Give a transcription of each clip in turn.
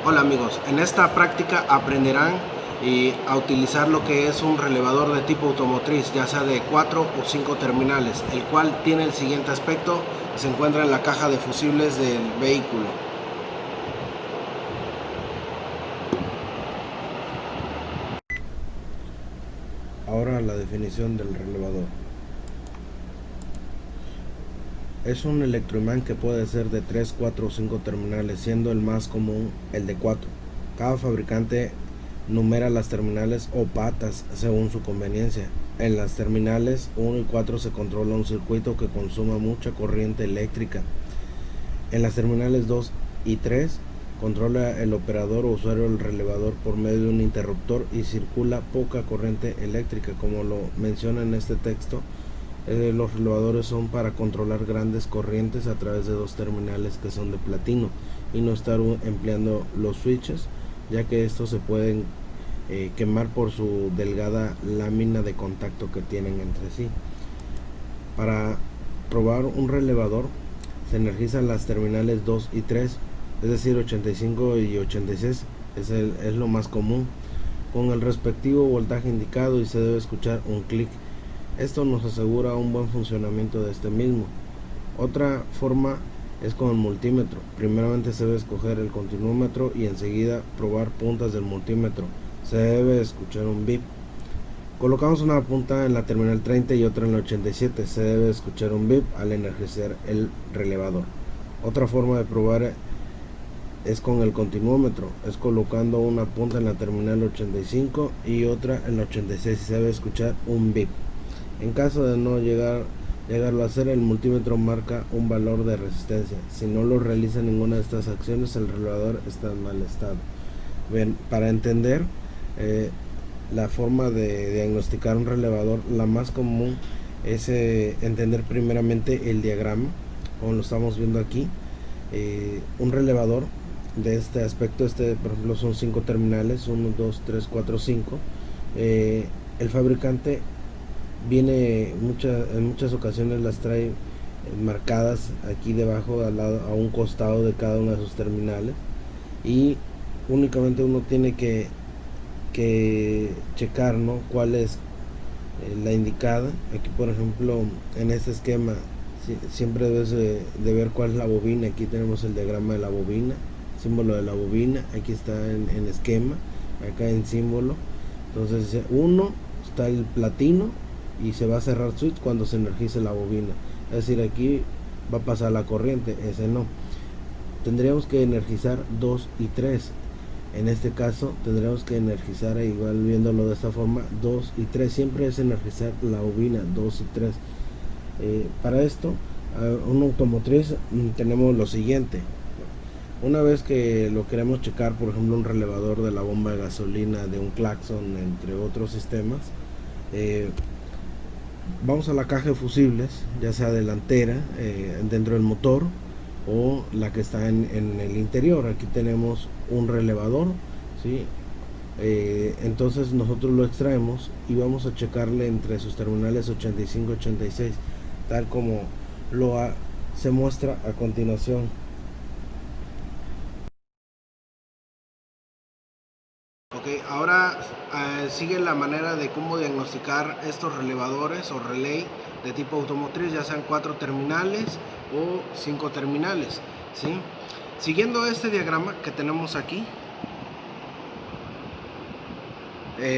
Hola amigos, en esta práctica aprenderán a utilizar lo que es un relevador de tipo automotriz, ya sea de 4 o 5 terminales, el cual tiene el siguiente aspecto, se encuentra en la caja de fusibles del vehículo. Ahora la definición del relevador. Es un electroimán que puede ser de 3, 4 o 5 terminales, siendo el más común el de 4. Cada fabricante numera las terminales o patas según su conveniencia. En las terminales 1 y 4 se controla un circuito que consuma mucha corriente eléctrica. En las terminales 2 y 3 controla el operador o usuario el relevador por medio de un interruptor y circula poca corriente eléctrica. Como lo menciona en este texto, los relevadores son para controlar grandes corrientes a través de dos terminales que son de platino y no estar empleando los switches, ya que estos se pueden quemar por su delgada lámina de contacto que tienen entre sí. Para probar un relevador se energizan las terminales 2 y 3, es decir 85 y 86 es lo más común, con el respectivo voltaje indicado, y se debe escuchar un clic. Esto nos asegura un buen funcionamiento de este mismo. Otra forma es con el multímetro. Primeramente se debe escoger el continuómetro y enseguida probar puntas del multímetro. Se debe escuchar un bip. Colocamos una punta en la terminal 30 y otra en la 87. Se debe escuchar un bip al energizar el relevador. Otra forma de probar es con el continuómetro. Es colocando una punta en la terminal 85 y otra en la 86. Se debe escuchar un bip. En caso de no llegarlo a hacer, el multímetro marca un valor de resistencia. Si no lo realiza ninguna de estas acciones, el relevador está en mal estado. Bien, para entender la forma de diagnosticar un relevador, la más común es entender primeramente el diagrama, como lo estamos viendo aquí. Un relevador de este aspecto, por ejemplo son 5 terminales, 1, 2, 3, 4, 5. El fabricante viene en muchas ocasiones las trae marcadas aquí debajo, a un costado de cada una de sus terminales, y únicamente uno tiene que checar, ¿no?, cuál es la indicada. Aquí por ejemplo en este esquema siempre debes de ver cuál es la bobina. Aquí tenemos el diagrama de la bobina, símbolo de la bobina, aquí está en esquema, acá en símbolo. Entonces uno está el platino y se va a cerrar switch cuando se energice la bobina, es decir, aquí va a pasar la corriente, ese no. Tendríamos que energizar 2 y 3. En este caso tendríamos que energizar, igual viéndolo de esta forma, 2 y 3. Siempre es energizar la bobina 2 y 3. Para esto, un automotriz, tenemos lo siguiente. Una vez que lo queremos checar, por ejemplo un relevador de la bomba de gasolina, de un claxon, entre otros sistemas, vamos a la caja de fusibles, ya sea delantera, dentro del motor, o la que está en el interior. Aquí tenemos un relevador, ¿sí? Entonces nosotros lo extraemos y vamos a checarle entre sus terminales 85 y 86, tal como se muestra a continuación. Ok, ahora sigue la manera de cómo diagnosticar estos relevadores o relay de tipo automotriz, ya sean 4 terminales o 5 terminales, ¿sí? Siguiendo este diagrama que tenemos aquí,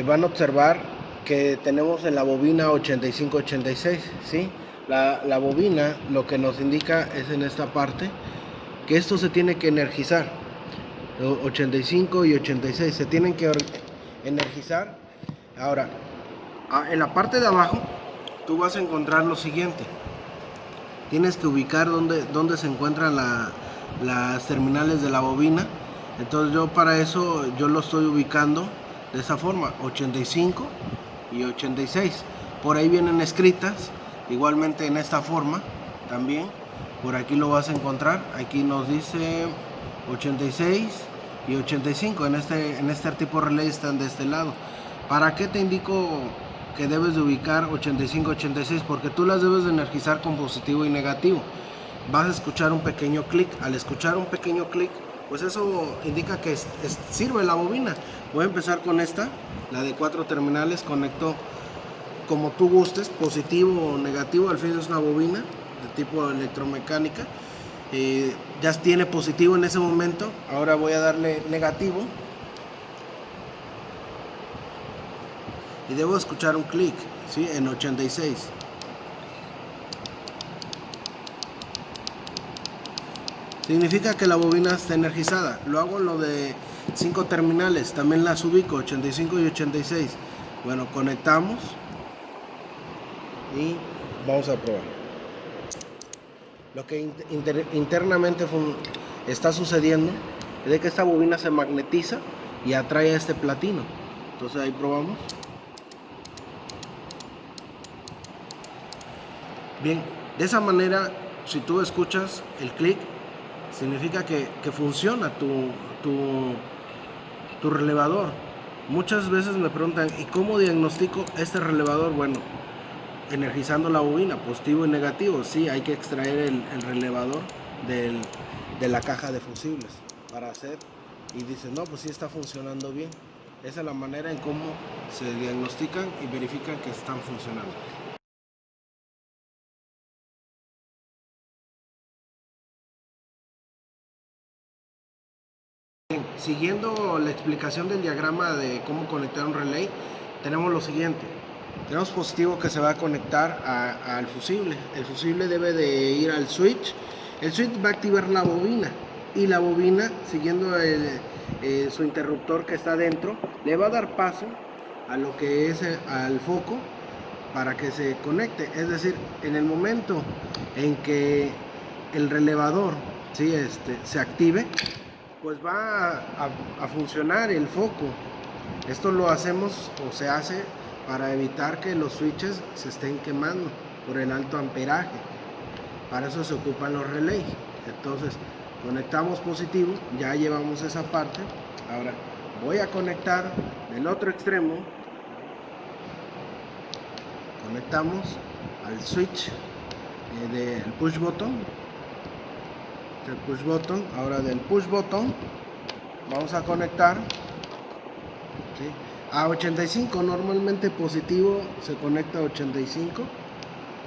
van a observar que tenemos en la bobina 85-86, ¿sí? La bobina lo que nos indica es en esta parte que esto se tiene que energizar. 85 y 86 se tienen que energizar. Ahora, en la parte de abajo tú vas a encontrar lo siguiente. Tienes que ubicar dónde se encuentran las terminales de la bobina. Entonces yo para eso yo lo estoy ubicando de esa forma, 85 y 86. Por ahí vienen escritas, igualmente en esta forma también. Por aquí lo vas a encontrar. Aquí nos dice 86 y 85. En este tipo de relay están de este lado. ¿Para qué te indico que debes de ubicar 85-86? Porque tú las debes de energizar con positivo y negativo. Vas a escuchar un pequeño clic. Al escuchar un pequeño clic, pues eso indica que sirve la bobina. Voy a empezar con esta, la de 4 terminales. Conecto como tú gustes, positivo o negativo. Al fin es una bobina de tipo electromecánica. Ya tiene positivo en ese momento. Ahora voy a darle negativo y debo escuchar un clic, ¿sí? En 86. Significa que la bobina está energizada. Lo hago lo de 5 terminales, también las ubico, 85 y 86. Bueno, conectamos y vamos a probar. Lo que internamente está sucediendo es de que esta bobina se magnetiza y atrae a este platino. Entonces ahí probamos. Bien, de esa manera, si tú escuchas el clic, significa que funciona tu relevador. Muchas veces me preguntan, ¿y cómo diagnostico este relevador? Bueno, energizando la bobina, positivo y negativo. Sí, hay que extraer el relevador de la caja de fusibles para hacer, y dicen, no, pues sí está funcionando bien. Esa es la manera en cómo se diagnostican y verifican que están funcionando. Siguiendo la explicación del diagrama de cómo conectar un relay, tenemos lo siguiente. Tenemos positivo que se va a conectar al fusible. El fusible debe de ir al switch. El switch va a activar la bobina, y la bobina, siguiendo su interruptor que está dentro, le va a dar paso a lo que es al foco para que se conecte. Es decir, en el momento en que el relevador, ¿sí?, se active, pues va a funcionar el foco. Esto lo hacemos o se hace para evitar que los switches se estén quemando por el alto amperaje. Para eso se ocupan los relays. Entonces conectamos positivo, ya llevamos esa parte. Ahora voy a conectar del otro extremo. Conectamos al switch del push button. El push button. Ahora del push button vamos a conectar, ¿sí?, a 85. Normalmente positivo se conecta a 85.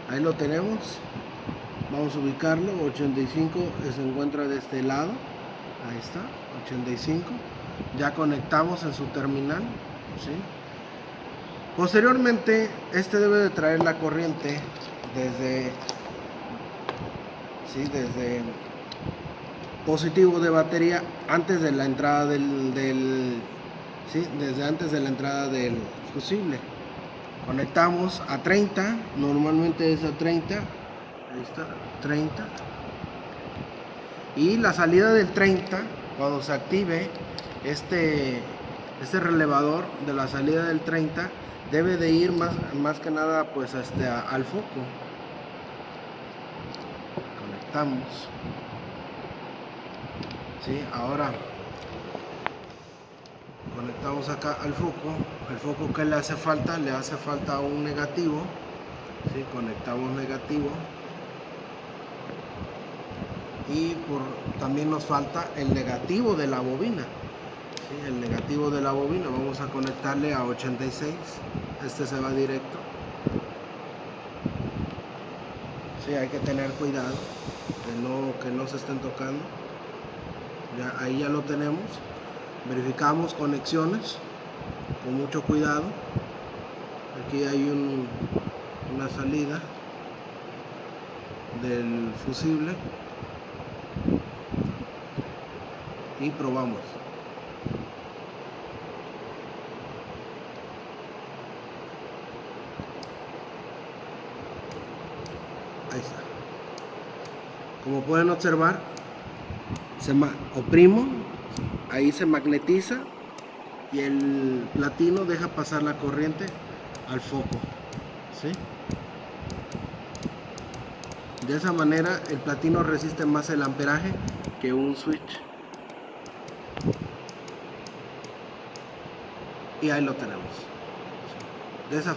Ahí lo tenemos. Vamos a ubicarlo. 85 se encuentra de este lado. Ahí está, 85. Ya conectamos en su terminal, ¿sí? Posteriormente, este debe de traer la corriente desde positivo de batería antes de la entrada desde antes de la entrada del fusible. Conectamos a 30, normalmente es a 30, ahí está, 30. Y la salida del 30, cuando se active este relevador de la salida del 30, debe de ir más que nada pues al foco. Conectamos. Sí, ahora conectamos acá al foco. El foco que le hace falta un negativo. ¿Sí? Conectamos negativo. Y también nos falta el negativo de la bobina. ¿Sí? El negativo de la bobina vamos a conectarle a 86. Este se va directo. Sí, hay que tener cuidado que no se estén tocando. Ahí ya lo tenemos. Verificamos conexiones con mucho cuidado. Aquí hay una salida del fusible y probamos. Ahí está. Como pueden observar, oprimo, ahí se magnetiza y el platino deja pasar la corriente al foco, ¿sí? De esa manera el platino resiste más el amperaje que un switch. Y ahí lo tenemos. De esa